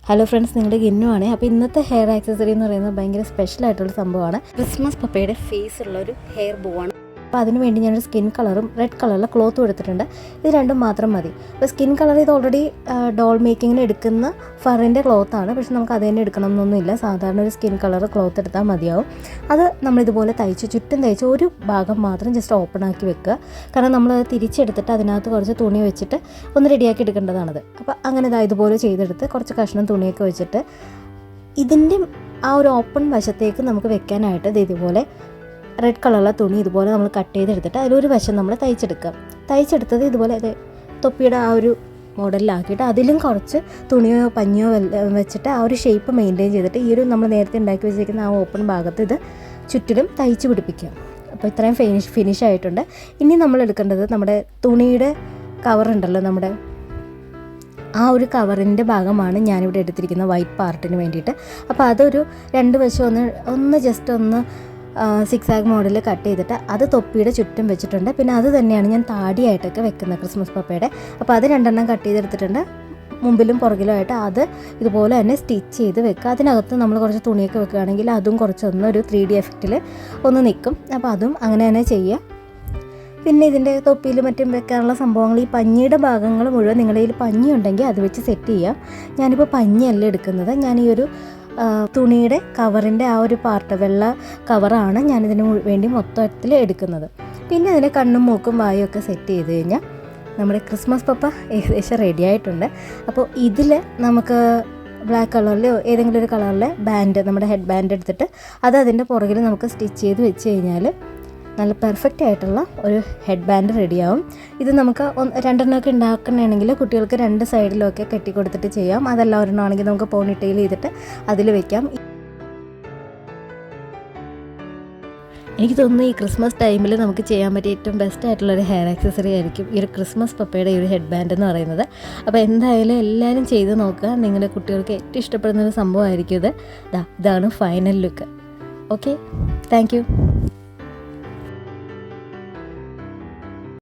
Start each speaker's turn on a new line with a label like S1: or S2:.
S1: Hello friends, നിങ്ങളുടെ ഗിന്നുവാണ്. അപ്പോൾ ഇന്നത്തെ ഹെയർ ആക്സസറി എന്ന് പറയുന്നത് ഭയങ്കര സ്പെഷ്യലായിട്ടുള്ള സംഭവമാണ്. ക്രിസ്മസ് പപ്പയുടെ ഫേസ് ഉള്ള ഒരു ഹെയർ ബോ ആണ്. അപ്പോൾ അതിന് വേണ്ടി ഞാനൊരു സ്കിൻ കളറും റെഡ് കളറിലെ ക്ലോത്തും എടുത്തിട്ടുണ്ട്. ഇത് രണ്ടും മാത്രം മതി. അപ്പോൾ സ്കിൻ കളർ ഇത് ഓൾറെഡി ഡോൾ മേക്കിങ്ങിന് എടുക്കുന്ന ഫറിൻ്റെ ക്ലോത്താണ്. പക്ഷെ നമുക്ക് അത് തന്നെ എടുക്കണം എന്നൊന്നുമില്ല. സാധാരണ ഒരു സ്കിൻ കളർ ക്ലോത്ത് എടുത്താൽ മതിയാവും. അത് നമ്മളിതുപോലെ ചുറ്റും തയ്ച്ച് ഒരു ഭാഗം മാത്രം ജസ്റ്റ് ഓപ്പൺ ആക്കി വെക്കുക. കാരണം നമ്മളത് തിരിച്ചെടുത്തിട്ട് അതിനകത്ത് കുറച്ച് തുണി വെച്ചിട്ട് ഒന്ന് റെഡിയാക്കി എടുക്കേണ്ടതാണത്. അപ്പോൾ അങ്ങനെ ഇതുപോലെ ചെയ്തെടുത്ത് കുറച്ച് കഷ്ണം തുണിയൊക്കെ വെച്ചിട്ട് ഇതിൻ്റെ ആ ഒരു ഓപ്പൺ വശത്തേക്ക് നമുക്ക് വെക്കാനായിട്ട് ഇതുപോലെ റെഡ് കളറുള്ള തുണി ഇതുപോലെ നമ്മൾ കട്ട് ചെയ്തെടുത്തിട്ട് അതിലൊരു വശം നമ്മൾ തയ്ച്ചെടുത്തത് ഇതുപോലെ തൊപ്പിയുടെ ആ ഒരു മോഡലിലാക്കിയിട്ട് അതിലും കുറച്ച് തുണിയോ പഞ്ഞിയോ വെച്ചിട്ട് ആ ഒരു ഷേപ്പ് മെയിൻറ്റെയിൻ ചെയ്തിട്ട് ഈ ഒരു നമ്മൾ നേരത്തെ ഉണ്ടാക്കി വെച്ചിരിക്കുന്ന ആ ഓപ്പൺ ഭാഗത്ത് ഇത് ചുറ്റിലും തയ്ച്ച് പിടിപ്പിക്കുക. അപ്പോൾ ഇത്രയും ഫിനിഷ് ആയിട്ടുണ്ട്. ഇനി നമ്മൾ എടുക്കേണ്ടത് നമ്മുടെ തുണിയുടെ കവറുണ്ടല്ലോ, നമ്മുടെ ആ ഒരു കവറിൻ്റെ ഭാഗമാണ് ഞാനിവിടെ എടുത്തിരിക്കുന്ന വൈറ്റ് പാർട്ടിന് വേണ്ടിയിട്ട്. അപ്പോൾ അതൊരു രണ്ട് വശം ഒന്ന് ജസ്റ്റ് ഒന്ന് സിക്സാഗ് മോഡലിൽ കട്ട് ചെയ്തിട്ട് അത് തൊപ്പിയുടെ ചുറ്റും വെച്ചിട്ടുണ്ട്. പിന്നെ അത് തന്നെയാണ് ഞാൻ താടിയായിട്ടൊക്കെ വെക്കുന്നത് ക്രിസ്മസ് പപ്പയുടെ. അപ്പോൾ അത് രണ്ടെണ്ണം കട്ട് ചെയ്തെടുത്തിട്ടുണ്ട്. മുമ്പിലും പുറകിലുമായിട്ട് അത് ഇതുപോലെ തന്നെ സ്റ്റിച്ച് ചെയ്ത് വെക്കുക. അതിനകത്ത് നമ്മൾ കുറച്ച് തുണിയൊക്കെ വെക്കുകയാണെങ്കിൽ അതും കുറച്ചൊന്ന് ഒരു 3D എഫക്റ്റിൽ ഒന്ന് നിൽക്കും. അപ്പോൾ അതും അങ്ങനെ തന്നെ ചെയ്യുക. പിന്നെ ഇതിൻ്റെ തൊപ്പിയിൽ മറ്റും വെക്കാനുള്ള സംഭവങ്ങൾ, ഈ പഞ്ഞിയുടെ ഭാഗങ്ങൾ മുഴുവൻ നിങ്ങളുടെ കയ്യിൽ പഞ്ഞി ഉണ്ടെങ്കിൽ അത് വെച്ച് സെറ്റ് ചെയ്യാം. ഞാനിപ്പോൾ പഞ്ഞിയല്ല എടുക്കുന്നത്. ഞാൻ ഈ ഒരു തുണിയുടെ കവറിൻ്റെ ആ ഒരു പാർട്ട് വെള്ള കവറാണ് ഞാനിതിന് വേണ്ടി മൊത്തത്തിൽ എടുക്കുന്നത്. പിന്നെ അതിന് കണ്ണും മൂക്കും വായും ഒക്കെ സെറ്റ് ചെയ്ത് കഴിഞ്ഞാൽ നമ്മുടെ ക്രിസ്മസ് പപ്പ ഏകദേശം റെഡി ആയിട്ടുണ്ട്. അപ്പോൾ ഇതിൽ നമുക്ക് ബ്ലാക്ക് കളറിലോ ഏതെങ്കിലും ഒരു കളറിലെ ബാൻഡ്, നമ്മുടെ ഹെഡ് ബാൻഡ് എടുത്തിട്ട് അത് അതിൻ്റെ പുറകിൽ നമുക്ക് സ്റ്റിച്ച് ചെയ്ത് വെച്ച് കഴിഞ്ഞാൽ നല്ല പെർഫെക്റ്റ് ആയിട്ടുള്ള ഒരു ഹെഡ് ബാൻഡ് റെഡിയാവും. ഇത് നമുക്ക് രണ്ടെണ്ണമൊക്കെ ഉണ്ടാക്കണമെങ്കിൽ കുട്ടികൾക്ക് രണ്ട് സൈഡിലൊക്കെ കെട്ടി കൊടുത്തിട്ട് ചെയ്യാം. അതല്ല ഒരെണ്ണമാണെങ്കിൽ നമുക്ക് പോണിറ്റെയിൽ ചെയ്തിട്ട് അതിൽ വെക്കാം. എനിക്ക് തോന്നുന്നു ഈ ക്രിസ്മസ് ടൈമിൽ നമുക്ക് ചെയ്യാൻ പറ്റിയ ഏറ്റവും ബെസ്റ്റ് ആയിട്ടുള്ളൊരു ഹെയർ ആക്സസറി ആയിരിക്കും ഈ ഒരു ക്രിസ്മസ് പപ്പയുടെ ഈ ഒരു ഹെഡ് ബാൻഡ് എന്ന് പറയുന്നത്. അപ്പോൾ എന്തായാലും എല്ലാവരും ചെയ്ത് നോക്കുക. നിങ്ങളുടെ കുട്ടികൾക്ക് ഏറ്റവും ഇഷ്ടപ്പെടുന്നൊരു സംഭവമായിരിക്കും ഇത്. ഇതാണ് final look. Okay, thank you.